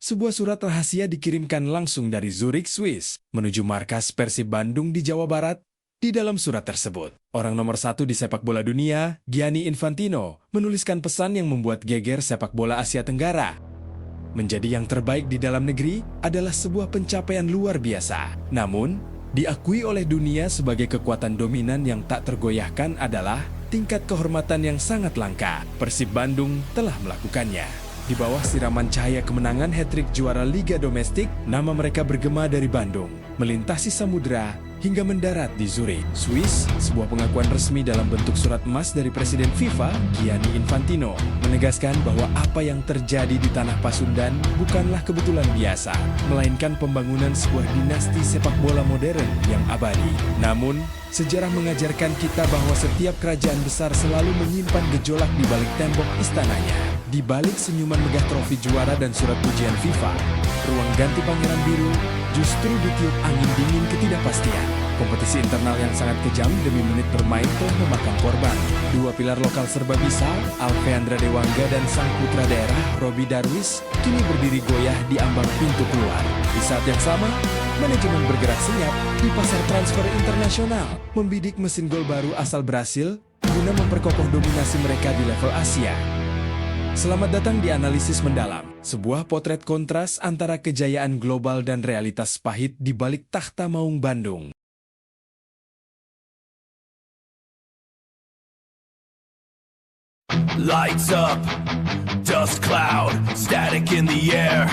sebuah surat rahasia dikirimkan langsung dari Zurich, Swiss, menuju markas Persib Bandung di Jawa Barat. Di dalam surat tersebut, orang nomor satu di sepak bola dunia, Gianni Infantino, menuliskan pesan yang membuat geger sepak bola Asia Tenggara. Menjadi yang terbaik di dalam negeri adalah sebuah pencapaian luar biasa. Namun, diakui oleh dunia sebagai kekuatan dominan yang tak tergoyahkan adalah tingkat kehormatan yang sangat langka. Persib Bandung telah melakukannya. Di bawah siraman cahaya kemenangan hat-trick juara Liga Domestik, nama mereka bergema dari Bandung, melintasi samudera, hingga mendarat di Zurich, Swiss. Sebuah pengakuan resmi dalam bentuk surat emas dari Presiden FIFA, Gianni Infantino, menegaskan bahwa apa yang terjadi di tanah Pasundan bukanlah kebetulan biasa, melainkan pembangunan sebuah dinasti sepak bola modern yang abadi. Namun, sejarah mengajarkan kita bahwa setiap kerajaan besar selalu menyimpan gejolak di balik tembok istananya. Di balik senyuman megah trofi juara dan surat pujian FIFA, ruang ganti Pangeran Biru justru ditiup angin dingin ketidakpastian. Kompetisi internal yang sangat kejam demi menit bermain telah memakan korban. Dua pilar lokal serba bisa, Alfeandra Dewangga dan sang putra daerah, Robby Darwis, kini berdiri goyah di ambang pintu keluar. Di saat yang sama, manajemen bergerak senyap di pasar transfer internasional, membidik mesin gol baru asal Brasil guna memperkokoh dominasi mereka di level Asia. Selamat datang di Analisis Mendalam, sebuah potret kontras antara kejayaan global dan realitas pahit di balik takhta maung Bandung. Lights up, dust cloud, static in the air.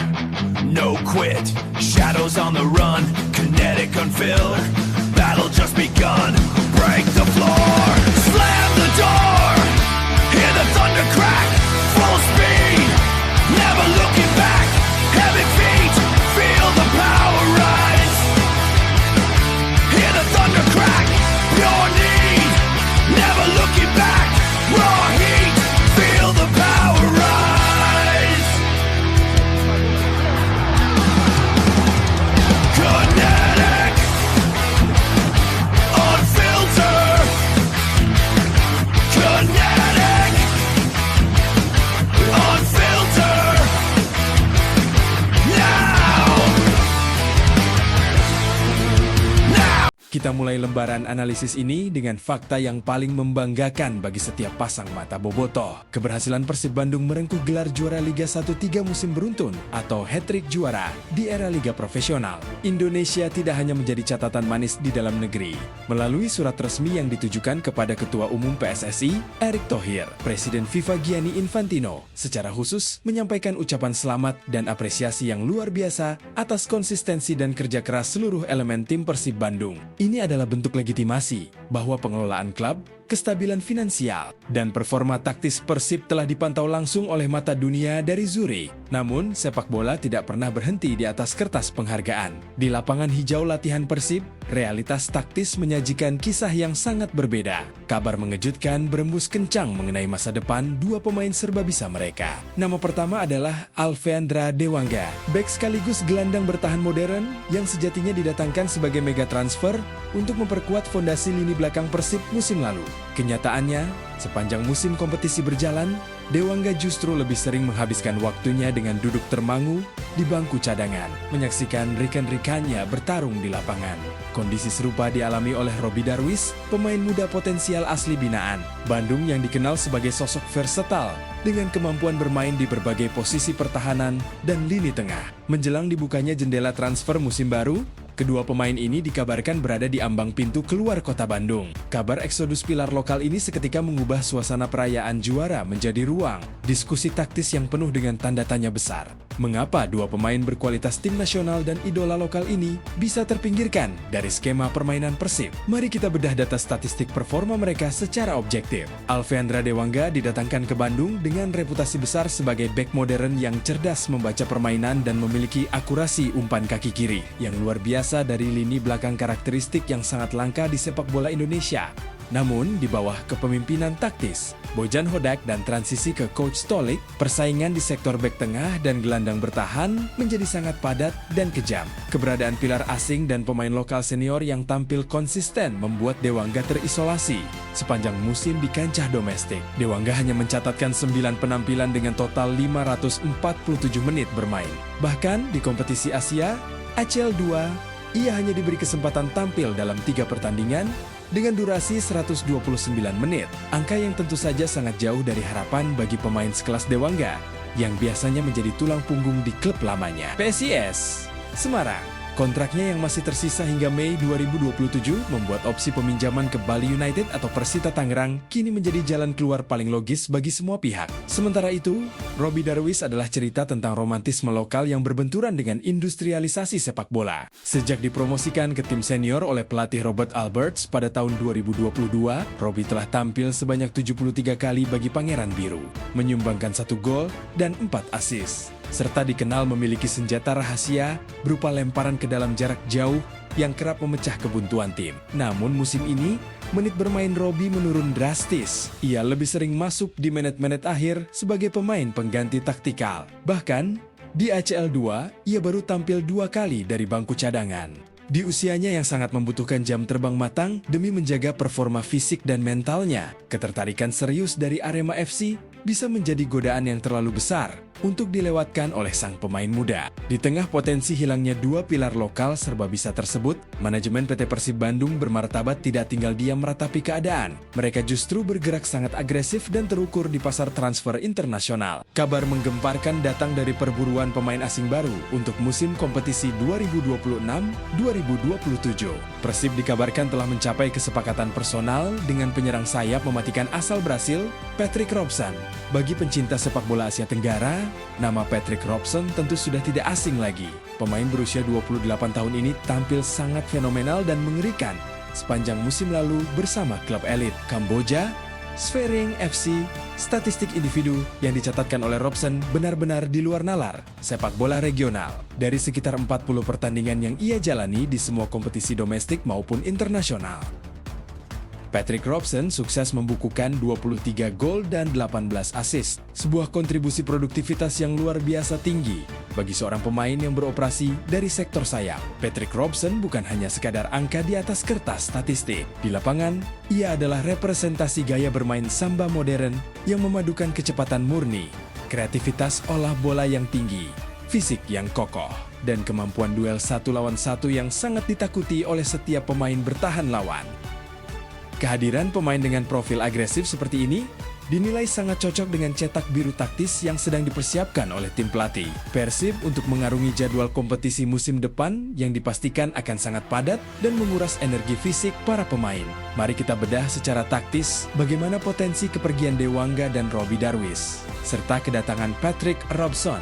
No quit, shadows on the run, kinetic unfilled. Battle just begun, break the floor, slam the door, hear the thunder crack. Full speed, never looking back. Heavy feet, feel the power rise. Hear the thunder crack, pure need, never looking back. Raw heat, feel the power rise. Kinetic, unfiltered. Kinetic, unfiltered. Now. Kita mulai lembaran analisis ini dengan fakta yang paling membanggakan bagi setiap pasang mata bobotoh. Keberhasilan Persib Bandung merengkuh gelar juara Liga 1 3 musim beruntun atau hat-trick juara di era Liga Profesional. Indonesia tidak hanya menjadi catatan manis di dalam negeri. Melalui surat resmi yang ditujukan kepada Ketua Umum PSSI, Erick Thohir, Presiden FIFA Gianni Infantino, secara khusus menyampaikan ucapan selamat dan apresiasi yang luar biasa atas konsistensi dan kerja keras seluruh elemen tim Persib Bandung. Ini adalah bentuk legitimasi bahwa pengelolaan klub, kestabilan finansial, dan performa taktis Persib telah dipantau langsung oleh mata dunia dari Zurich. Namun, sepak bola tidak pernah berhenti di atas kertas penghargaan. Di lapangan hijau latihan Persib, realitas taktis menyajikan kisah yang sangat berbeda. Kabar mengejutkan berembus kencang mengenai masa depan dua pemain serba bisa mereka. Nama pertama adalah Alfeandra Dewangga, bek sekaligus gelandang bertahan modern yang sejatinya didatangkan sebagai mega transfer untuk memperkuat fondasi lini belakang Persib musim lalu. Kenyataannya, sepanjang musim kompetisi berjalan, Dewangga justru lebih sering menghabiskan waktunya dengan duduk termangu di bangku cadangan, menyaksikan rekan-rekannya bertarung di lapangan. Kondisi serupa dialami oleh Robby Darwis, pemain muda potensial asli binaan Bandung yang dikenal sebagai sosok versatile dengan kemampuan bermain di berbagai posisi pertahanan dan lini tengah. Menjelang dibukanya jendela transfer musim baru, kedua pemain ini dikabarkan berada di ambang pintu keluar kota Bandung. Kabar eksodus pilar lokal ini seketika mengubah suasana perayaan juara menjadi ruang diskusi taktis yang penuh dengan tanda tanya besar. Mengapa dua pemain berkualitas tim nasional dan idola lokal ini bisa terpinggirkan dari skema permainan Persib? Mari kita bedah data statistik performa mereka secara objektif. Alfeandra Dewangga didatangkan ke Bandung dengan reputasi besar sebagai bek modern yang cerdas membaca permainan dan memiliki akurasi umpan kaki kiri yang luar biasa dari lini belakang karakteristik yang sangat langka di sepak bola Indonesia. Namun, di bawah kepemimpinan taktis Bojan Hodak dan transisi ke Coach Stolik, persaingan di sektor bek tengah dan gelandang bertahan menjadi sangat padat dan kejam. Keberadaan pilar asing dan pemain lokal senior yang tampil konsisten membuat Dewangga terisolasi. Sepanjang musim di kancah domestik, Dewangga hanya mencatatkan 9 penampilan dengan total 547 menit bermain. Bahkan di kompetisi Asia, ACL 2, ia hanya diberi kesempatan tampil dalam 3 pertandingan dengan durasi 129 menit, angka yang tentu saja sangat jauh dari harapan bagi pemain sekelas Dewangga yang biasanya menjadi tulang punggung di klub lamanya. PSIS Semarang, kontraknya yang masih tersisa hingga Mei 2027 membuat opsi peminjaman ke Bali United atau Persita Tangerang kini menjadi jalan keluar paling logis bagi semua pihak. Sementara itu, Robby Darwis adalah cerita tentang romantisme lokal yang berbenturan dengan industrialisasi sepak bola. Sejak dipromosikan ke tim senior oleh pelatih Robert Alberts pada tahun 2022, Robby telah tampil sebanyak 73 kali bagi Pangeran Biru, menyumbangkan 1 gol dan 4 assist, serta dikenal memiliki senjata rahasia berupa lemparan ke dalam jarak jauh yang kerap memecah kebuntuan tim. Namun musim ini, menit bermain Robby menurun drastis. Ia lebih sering masuk di menit-menit akhir sebagai pemain pengganti taktikal. Bahkan, di ACL 2, ia baru tampil 2 kali dari bangku cadangan. Di usianya yang sangat membutuhkan jam terbang matang demi menjaga performa fisik dan mentalnya, ketertarikan serius dari Arema FC bisa menjadi godaan yang terlalu besar untuk dilewatkan oleh sang pemain muda. Di tengah potensi hilangnya 2 pilar lokal serba bisa tersebut, manajemen PT Persib Bandung bermartabat tidak tinggal diam meratapi keadaan. Mereka justru bergerak sangat agresif dan terukur di pasar transfer internasional. Kabar menggemparkan datang dari perburuan pemain asing baru untuk musim kompetisi 2026-2027. Persib dikabarkan telah mencapai kesepakatan personal dengan penyerang sayap mematikan asal Brasil, Patrick Robson. Bagi pencinta sepak bola Asia Tenggara, nama Patrick Robson tentu sudah tidak asing lagi. Pemain berusia 28 tahun ini tampil sangat fenomenal dan mengerikan sepanjang musim lalu bersama klub elit Kamboja, Sfering FC. Statistik individu yang dicatatkan oleh Robson benar-benar di luar nalar sepak bola regional. Dari sekitar 40 pertandingan yang ia jalani di semua kompetisi domestik maupun internasional, Patrick Robson sukses membukukan 23 gol dan 18 assist, sebuah kontribusi produktivitas yang luar biasa tinggi bagi seorang pemain yang beroperasi dari sektor sayap. Patrick Robson bukan hanya sekadar angka di atas kertas statistik. Di lapangan, ia adalah representasi gaya bermain samba modern yang memadukan kecepatan murni, kreativitas olah bola yang tinggi, fisik yang kokoh, dan kemampuan duel 1 lawan 1 yang sangat ditakuti oleh setiap pemain bertahan lawan. Kehadiran pemain dengan profil agresif seperti ini dinilai sangat cocok dengan cetak biru taktis yang sedang dipersiapkan oleh tim pelatih Persib untuk mengarungi jadwal kompetisi musim depan yang dipastikan akan sangat padat dan menguras energi fisik para pemain. Mari kita bedah secara taktis bagaimana potensi kepergian Dewangga dan Robby Darwis, serta kedatangan Patrick Robson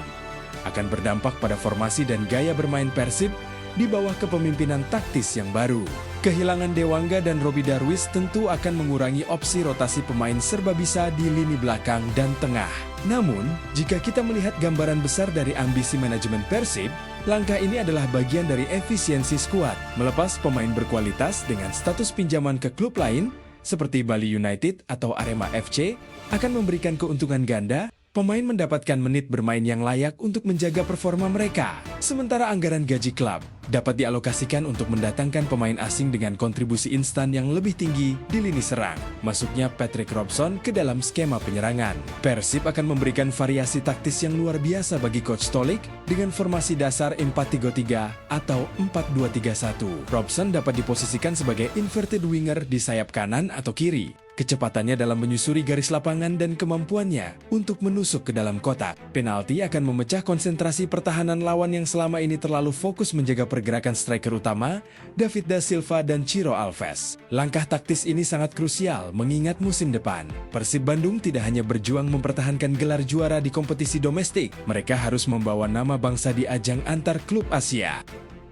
akan berdampak pada formasi dan gaya bermain Persib di bawah kepemimpinan taktis yang baru. Kehilangan Dewangga dan Robby Darwis tentu akan mengurangi opsi rotasi pemain serbabisa di lini belakang dan tengah. Namun, jika kita melihat gambaran besar dari ambisi manajemen Persib, langkah ini adalah bagian dari efisiensi skuad. Melepas pemain berkualitas dengan status pinjaman ke klub lain, seperti Bali United atau Arema FC, akan memberikan keuntungan ganda. Pemain mendapatkan menit bermain yang layak untuk menjaga performa mereka. Sementara anggaran gaji klub dapat dialokasikan untuk mendatangkan pemain asing dengan kontribusi instan yang lebih tinggi di lini serang. Masuknya Patrick Robson ke dalam skema penyerangan. Persib akan memberikan variasi taktis yang luar biasa bagi Coach Stolik dengan formasi dasar 4-3-3 atau 4-2-3-1. Robson dapat diposisikan sebagai inverted winger di sayap kanan atau kiri. Kecepatannya dalam menyusuri garis lapangan dan kemampuannya untuk menusuk ke dalam kotak penalti akan memecah konsentrasi pertahanan lawan yang selama ini terlalu fokus menjaga pergerakan striker utama David da Silva dan Ciro Alves. Langkah taktis ini sangat krusial mengingat musim depan Persib Bandung tidak hanya berjuang mempertahankan gelar juara di kompetisi domestik, mereka harus membawa nama bangsa di ajang antar klub Asia.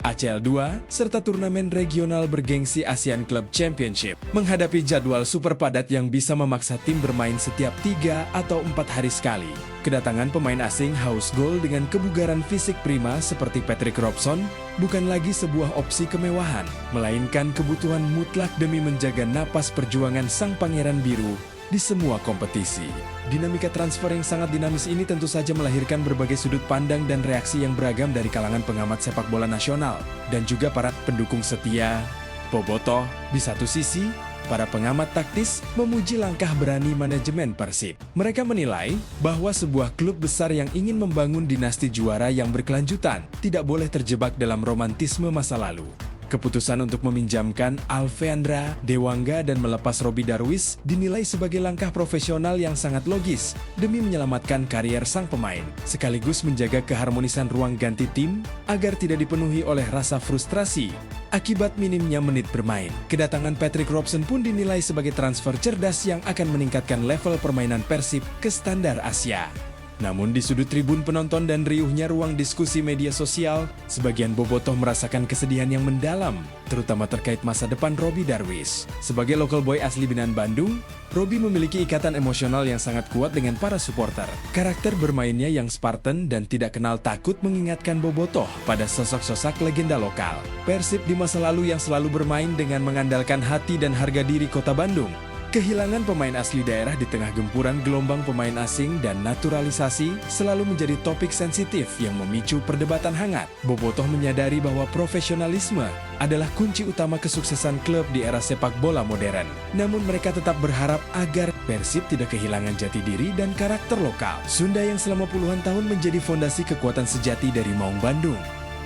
ACL 2, serta turnamen regional bergengsi ASEAN Club Championship. Menghadapi jadwal super padat yang bisa memaksa tim bermain setiap 3 atau 4 hari sekali. Kedatangan pemain asing haus gol dengan kebugaran fisik prima seperti Patrick Robson bukan lagi sebuah opsi kemewahan, melainkan kebutuhan mutlak demi menjaga napas perjuangan sang pangeran biru di semua kompetisi. Dinamika transfer yang sangat dinamis ini tentu saja melahirkan berbagai sudut pandang dan reaksi yang beragam dari kalangan pengamat sepak bola nasional dan juga para pendukung setia Bobotoh. Di satu sisi, para pengamat taktis memuji langkah berani manajemen Persib. Mereka menilai bahwa sebuah klub besar yang ingin membangun dinasti juara yang berkelanjutan tidak boleh terjebak dalam romantisme masa lalu. Keputusan untuk meminjamkan Alfeandra Dewangga dan melepas Robby Darwish dinilai sebagai langkah profesional yang sangat logis demi menyelamatkan karier sang pemain, sekaligus menjaga keharmonisan ruang ganti tim agar tidak dipenuhi oleh rasa frustrasi akibat minimnya menit bermain. Kedatangan Patrick Robson pun dinilai sebagai transfer cerdas yang akan meningkatkan level permainan Persib ke standar Asia. Namun di sudut tribun penonton dan riuhnya ruang diskusi media sosial, sebagian bobotoh merasakan kesedihan yang mendalam, terutama terkait masa depan Robby Darwish. Sebagai local boy asli Binan Bandung, Robby memiliki ikatan emosional yang sangat kuat dengan para supporter. Karakter bermainnya yang Spartan dan tidak kenal takut mengingatkan bobotoh pada sosok-sosok legenda lokal. Persib di masa lalu yang selalu bermain dengan mengandalkan hati dan harga diri kota Bandung. Kehilangan pemain asli daerah di tengah gempuran gelombang pemain asing dan naturalisasi selalu menjadi topik sensitif yang memicu perdebatan hangat. Bobotoh menyadari bahwa profesionalisme adalah kunci utama kesuksesan klub di era sepak bola modern. Namun mereka tetap berharap agar Persib tidak kehilangan jati diri dan karakter lokal Sunda yang selama puluhan tahun menjadi fondasi kekuatan sejati dari Maung Bandung.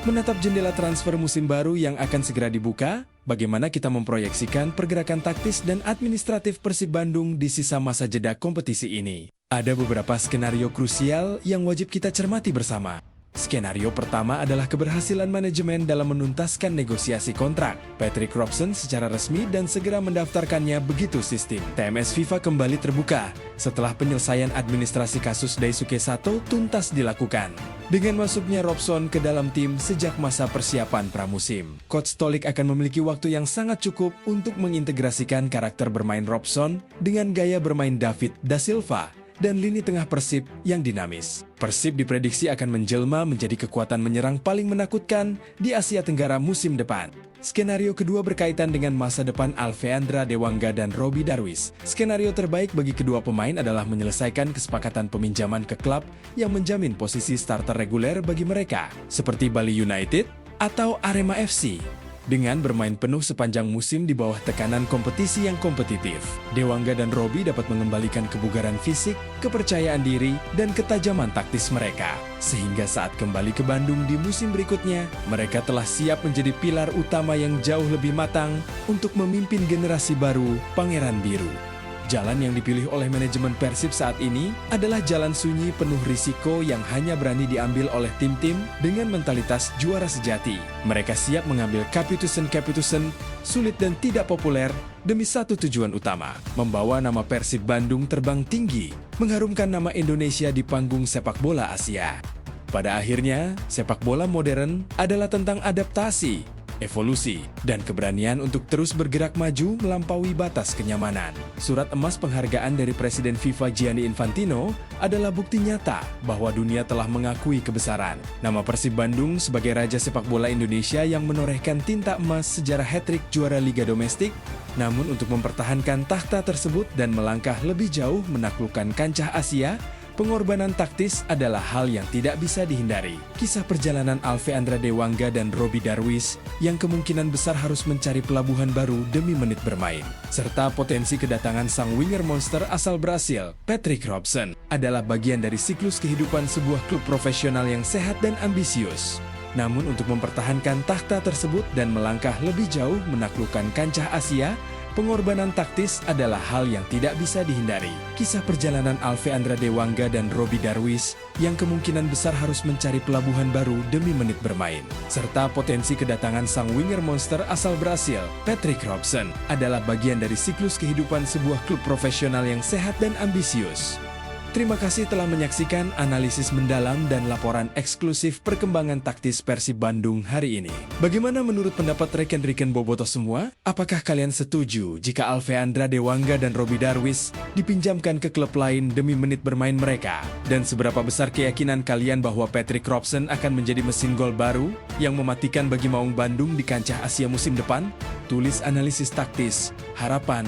Menatap jendela transfer musim baru yang akan segera dibuka, bagaimana kita memproyeksikan pergerakan taktis dan administratif Persib Bandung di sisa masa jeda kompetisi ini? Ada beberapa skenario krusial yang wajib kita cermati bersama. Skenario pertama adalah keberhasilan manajemen dalam menuntaskan negosiasi kontrak Patrick Robson secara resmi dan segera mendaftarkannya begitu sistem TMS FIFA kembali terbuka setelah penyelesaian administrasi kasus Daisuke Sato tuntas dilakukan. Dengan masuknya Robson ke dalam tim sejak masa persiapan pramusim, Coach Stolik akan memiliki waktu yang sangat cukup untuk mengintegrasikan karakter bermain Robson dengan gaya bermain David Da Silva dan lini tengah Persib yang dinamis. Persib diprediksi akan menjelma menjadi kekuatan menyerang paling menakutkan di Asia Tenggara musim depan. Skenario kedua berkaitan dengan masa depan Alfeandra Dewangga dan Robby Darwish. Skenario terbaik bagi kedua pemain adalah menyelesaikan kesepakatan peminjaman ke klub yang menjamin posisi starter reguler bagi mereka, seperti Bali United atau Arema FC. Dengan bermain penuh sepanjang musim di bawah tekanan kompetisi yang kompetitif, Dewangga dan Robby dapat mengembalikan kebugaran fisik, kepercayaan diri, dan ketajaman taktis mereka. Sehingga saat kembali ke Bandung di musim berikutnya, mereka telah siap menjadi pilar utama yang jauh lebih matang untuk memimpin generasi baru Pangeran Biru. Jalan yang dipilih oleh manajemen Persib saat ini adalah jalan sunyi penuh risiko yang hanya berani diambil oleh tim-tim dengan mentalitas juara sejati. Mereka siap mengambil keputusan-keputusan sulit dan tidak populer demi satu tujuan utama, membawa nama Persib Bandung terbang tinggi, mengharumkan nama Indonesia di panggung sepak bola Asia. Pada akhirnya, sepak bola modern adalah tentang adaptasi, evolusi, dan keberanian untuk terus bergerak maju melampaui batas kenyamanan. Surat emas penghargaan dari Presiden FIFA Gianni Infantino adalah bukti nyata bahwa dunia telah mengakui kebesaran nama Persib Bandung sebagai raja sepak bola Indonesia yang menorehkan tinta emas sejarah hat-trick juara Liga Domestik. Namun untuk mempertahankan takhta tersebut dan melangkah lebih jauh menaklukkan kancah Asia, pengorbanan taktis adalah hal yang tidak bisa dihindari. Kisah perjalanan Alfeandra Dewangga dan Robby Darwish yang kemungkinan besar harus mencari pelabuhan baru demi menit bermain, serta potensi kedatangan sang winger monster asal Brasil, Patrick Robson, adalah bagian dari siklus kehidupan sebuah klub profesional yang sehat dan ambisius. Namun untuk mempertahankan takhta tersebut dan melangkah lebih jauh menaklukkan kancah Asia, pengorbanan taktis adalah hal yang tidak bisa dihindari. Kisah perjalanan Alfeandra Dewangga dan Robby Darwish yang kemungkinan besar harus mencari pelabuhan baru demi menit bermain, serta potensi kedatangan sang winger monster asal Brasil, Patrick Robson, adalah bagian dari siklus kehidupan sebuah klub profesional yang sehat dan ambisius. Terima kasih telah menyaksikan analisis mendalam dan laporan eksklusif perkembangan taktis Persib Bandung hari ini. Bagaimana menurut pendapat rekan-rekan Bobotoh semua? Apakah kalian setuju jika Alveandra Dewangga dan Robby Darwish dipinjamkan ke klub lain demi menit bermain mereka? Dan seberapa besar keyakinan kalian bahwa Patrick Robson akan menjadi mesin gol baru yang mematikan bagi Maung Bandung di kancah Asia musim depan? Tulis analisis taktis, harapan,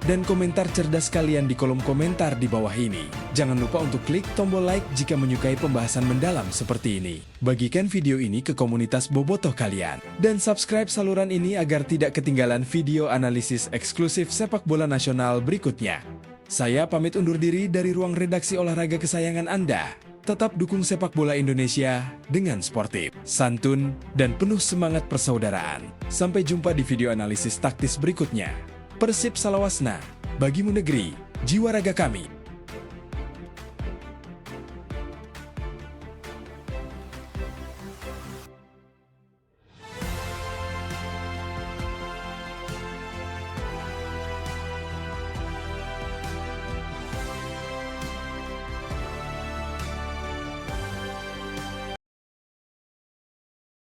dan komentar cerdas kalian di kolom komentar di bawah ini. Jangan lupa untuk klik tombol like jika menyukai pembahasan mendalam seperti ini. Bagikan video ini ke komunitas Bobotoh kalian. Dan subscribe saluran ini agar tidak ketinggalan video analisis eksklusif sepak bola nasional berikutnya. Saya pamit undur diri dari ruang redaksi olahraga kesayangan Anda. Tetap dukung sepak bola Indonesia dengan sportif, santun, dan penuh semangat persaudaraan. Sampai jumpa di video analisis taktis berikutnya. Persib Salawasna, bagimu negeri, jiwa raga kami.